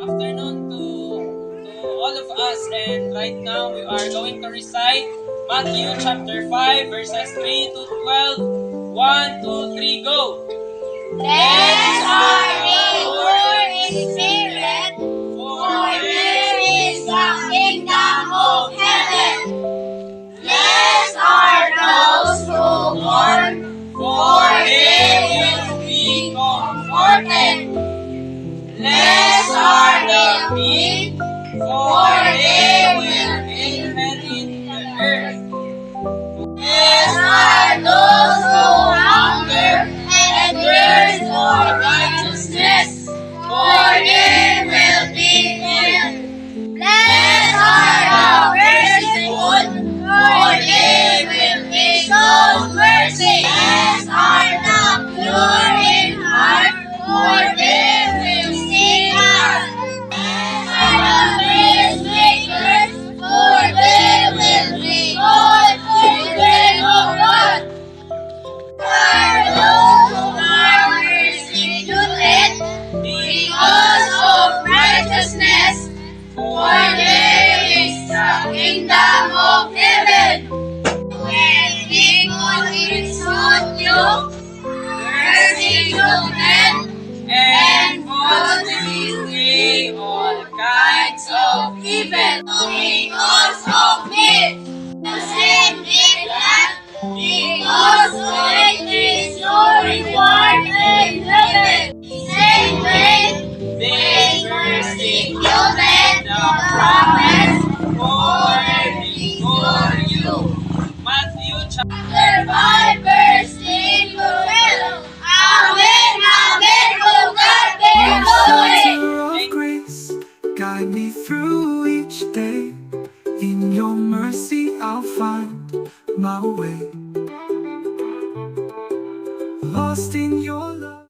afternoon to all of us, and right now we are going to recite Matthew chapter 5 verses 3 to 12. 1, 2, 3, go! Blessed are they poor in spirit, for theirs is the kingdom of heaven. Blessed are those who mourn, for they will be comforted. Blessed are the meek, for they will inherit the earth. Blessed are those who hunger and thirst for righteousness, for they will be filled. Blessed are the merciful, for they will be shown mercy. Blessed are the pure in heart, for they will see God. Blessed are the peacemakers, for they will be called children of God. Are those who are persecuted because of righteousness, for theirs is the kingdom of heaven. When people insult you, persecute them, and falsely all kinds of evil because of me. The same thing that because great is your reward in heaven. Same way they persecuted the prophets who were before you. Matthew chapter Chapter 5 verse 3 to 12. Amen, amen, to God be glory. Center of grace, guide me through each day. In your mercy I'll find my way. Lost in your